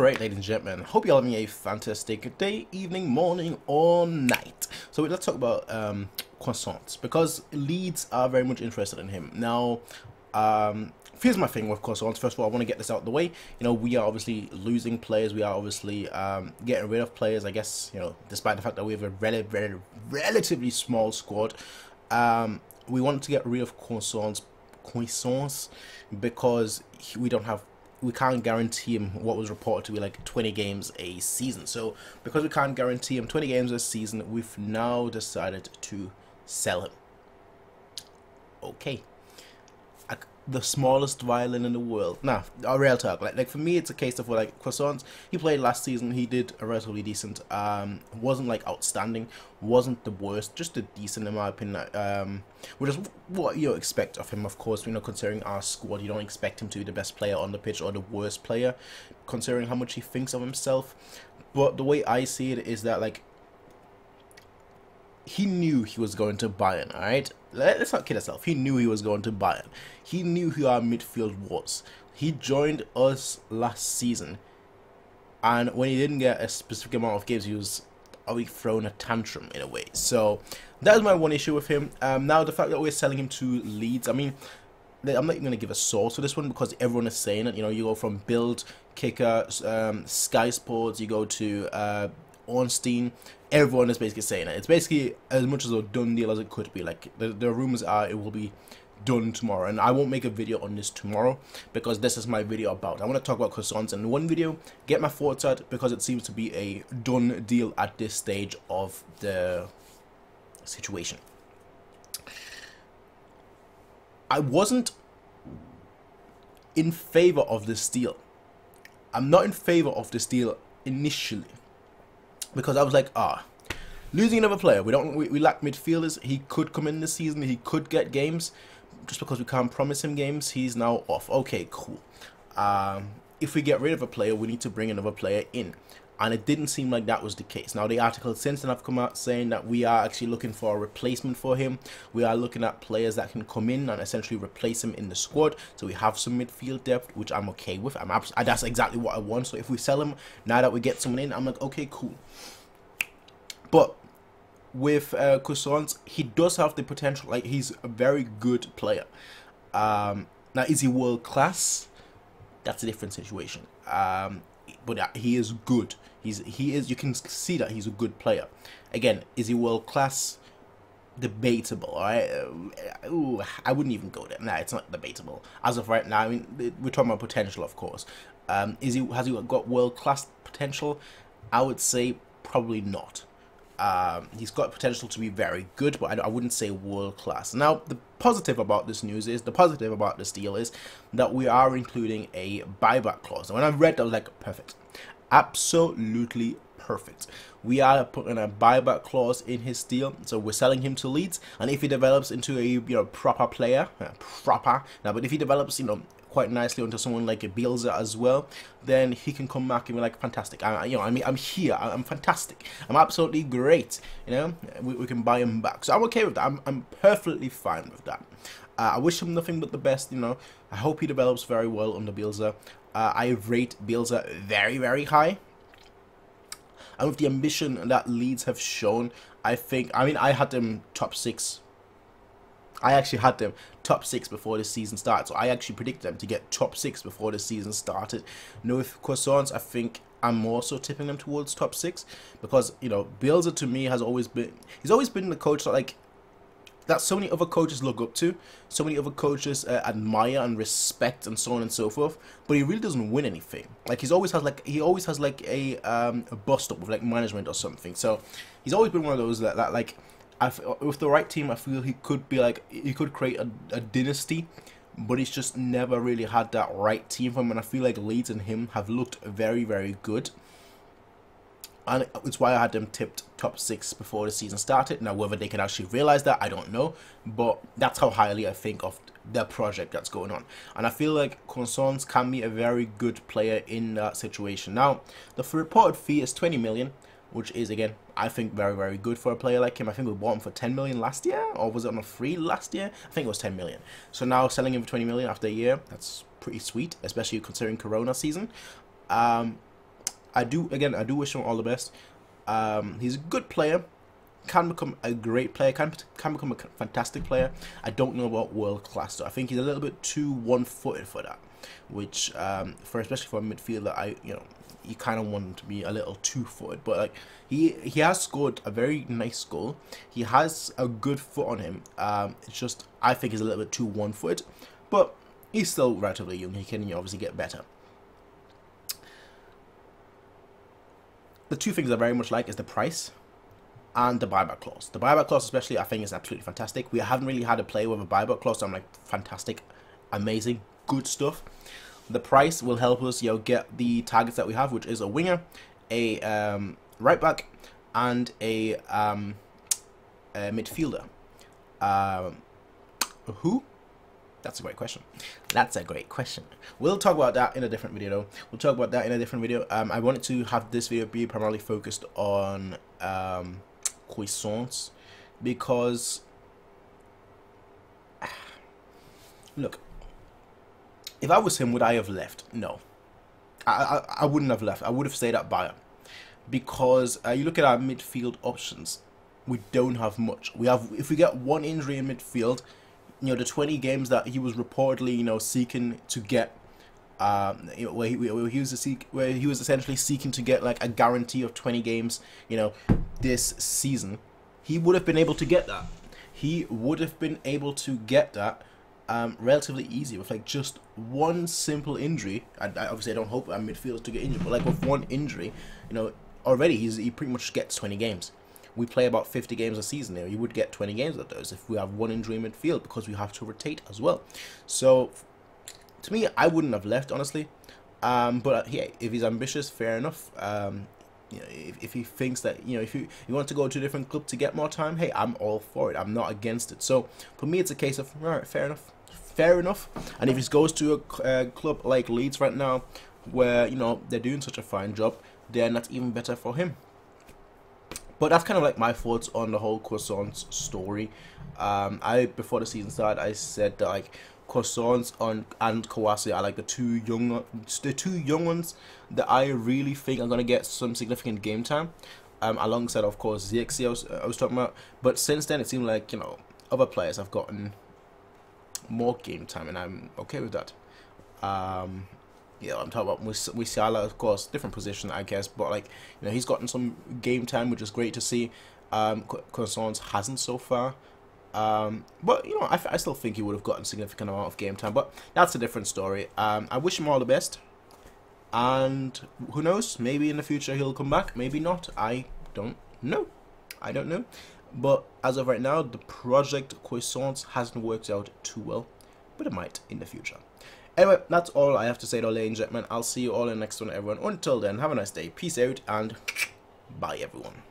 Alright, ladies and gentlemen, hope you're having a fantastic day, evening, morning, or night. So let's talk about Cuisance, because Leeds are very much interested in him. Now, here's my thing with Cuisance. First of all, I want to get this out of the way. You know, we are obviously losing players. We are obviously getting rid of players, I guess, you know, despite the fact that we have a relatively small squad. We want to get rid of Cuisance because we can't guarantee him what was reported to be like 20 games a season. So because we can't guarantee him 20 games a season, we've now decided to sell him. Okay. The smallest violin in the world. Nah, a real talk. Like for me, it's a case of like Cuisance. He played last season. He did a relatively decent. Wasn't like outstanding. Wasn't the worst. Just a decent in my opinion. Which is what you expect of him. Of course, you know, considering our squad, you don't expect him to be the best player on the pitch or the worst player, considering how much he thinks of himself. But the way I see it is that like he knew he was going to Bayern, alright? Let's not kid ourselves. He knew he was going to Bayern. He knew who our midfield was. He joined us last season, and when he didn't get a specific amount of games, he was already throwing a tantrum in a way. So that is my one issue with him. Now the fact that we're selling him to Leeds, I mean, I'm not even going to give a source for this one because everyone is saying it. You know, you go from Build, Kicker, Sky Sports, you go to Ornstein. Everyone is basically saying it. It's basically as much as a done deal as it could be. Like the rumors are it will be done tomorrow, and I won't make a video on this tomorrow because this is my video about. I want to talk about Cuisance in one video, get my thoughts out, because it seems to be a done deal at this stage of the situation. I wasn't in favor of this deal. I'm not in favor of this deal initially, because I was like, losing another player. We lack midfielders. He could come in this season. He could get games. Just because we can't promise him games, he's now off. Okay, cool. If we get rid of a player, we need to bring another player in. And it didn't seem like that was the case. Now, the article since then have come out saying that we are actually looking for a replacement for him. We are looking at players that can come in and essentially replace him in the squad. So we have some midfield depth, which I'm okay with. That's exactly what I want. So if we sell him, now that we get someone in, I'm like, okay, cool. But with Cuisance, he does have the potential. Like, he's a very good player. Now, is he world class? That's a different situation. But he is good. He is. You can see that he's a good player. Again, is he world class? Debatable. All right. I wouldn't even go there. Nah, it's not debatable. As of right now, I mean, we're talking about potential, of course. Has he got world class potential? I would say probably not. He's got potential to be very good, but I wouldn't say world class. Now, the positive about this deal is that we are including a buyback clause. And when I read that, I was like, perfect. Absolutely perfect. We are putting a buyback clause in his deal, so we're selling him to Leeds, and if he develops into a proper player, but if he develops, quite nicely onto someone like a Bielsa as well, then he can come back and be like, fantastic. I'm here. I'm fantastic. I'm absolutely great. We can buy him back. So I'm okay with that. I'm perfectly fine with that. I wish him nothing but the best. I hope he develops very well under Bielsa. I rate Bielsa very, very high. And with the ambition that Leeds have shown, I had them top 6. I actually had them top 6 before the season started. So I actually predicted them to get top 6 before the season started. With Cuisance, I think I'm also tipping them towards top 6. Because, Bielsa to me he's always been the coach that so many other coaches look up to. So many other coaches admire and respect and so on and so forth. But he really doesn't win anything. Like, he always has a bust up with like management or something. So he's always been one of those that like, with the right team, I feel he could create a dynasty, but he's just never really had that right team for him. And I feel like Leeds and him have looked very, very good, and it's why I had them tipped top 6 before the season started. Now, whether they can actually realize that, I don't know, but that's how highly I think of the project that's going on. And I feel like Cuisance can be a very good player in that situation. Now, the reported fee is 20 million. Which is, again, I think very, very good for a player like him. I think we bought him for 10 million last year, or was it on a free last year? I think it was 10 million. So now selling him for 20 million after a year, that's pretty sweet, especially considering Corona season. I do wish him all the best. He's a good player, can become a great player, can become a fantastic player. I don't know about world class though. I think he's a little bit too one-footed for that, which especially for a midfielder, you kind of want him to be a little two-footed. But like he has scored a very nice goal. He has a good foot on him. It's just I think he's a little bit too one-footed, but he's still relatively young. He can obviously get better. The two things I very much like is the price and the buyback clause. The buyback clause especially, I think, is absolutely fantastic. We haven't really had a player with a buyback clause, so I'm like, fantastic, amazing, good stuff. The price will help us, get the targets that we have, which is a winger, a right back, and a midfielder. Who? That's a great question. That's a great question. We'll talk about that in a different video, though. We'll talk about that in a different video. I wanted to have this video be primarily focused on Cuisance, because look, if I was him, would I have left? No, I wouldn't have left. I would have stayed at Bayern, because you look at our midfield options, we don't have much. If we get one injury in midfield, the 20 games that he was reportedly, seeking to get, where he was essentially seeking to get like a guarantee of 20 games, this season, he would have been able to get that. He would have been able to get that relatively easy with like just one simple injury. Obviously I don't hope our midfielders to get injured, but like with one injury, already he pretty much gets 20 games. We play about 50 games a season here. You would get 20 games of those if we have one injury in midfield, because we have to rotate as well. So, to me, I wouldn't have left, honestly. But yeah, if he's ambitious, fair enough. If he thinks that, if you want to go to a different club to get more time, hey, I'm all for it. I'm not against it. So, for me, it's a case of, all right, fair enough. Fair enough. And if he goes to a club like Leeds right now, where, they're doing such a fine job, then that's even better for him. But that's kind of like my thoughts on the whole Cuisance story. Before the season started, I said that like Cuisance and Kawasi are like the two young ones that I really think are gonna get some significant game time. Alongside, of course, Ziyech I was talking about. But since then, it seemed like other players have gotten more game time, and I'm okay with that. I'm talking about Musiala, of course, different position, I guess, but like, he's gotten some game time, which is great to see. Cuisance hasn't so far, but I still think he would have gotten significant amount of game time, but that's a different story. I wish him all the best, and who knows, maybe in the future he'll come back, maybe not. I don't know. But as of right now, the project Cuisance hasn't worked out too well, but it might in the future. Anyway, that's all I have to say, though, ladies and gentlemen. I'll see you all in the next one, everyone. Until then, have a nice day. Peace out, and bye, everyone.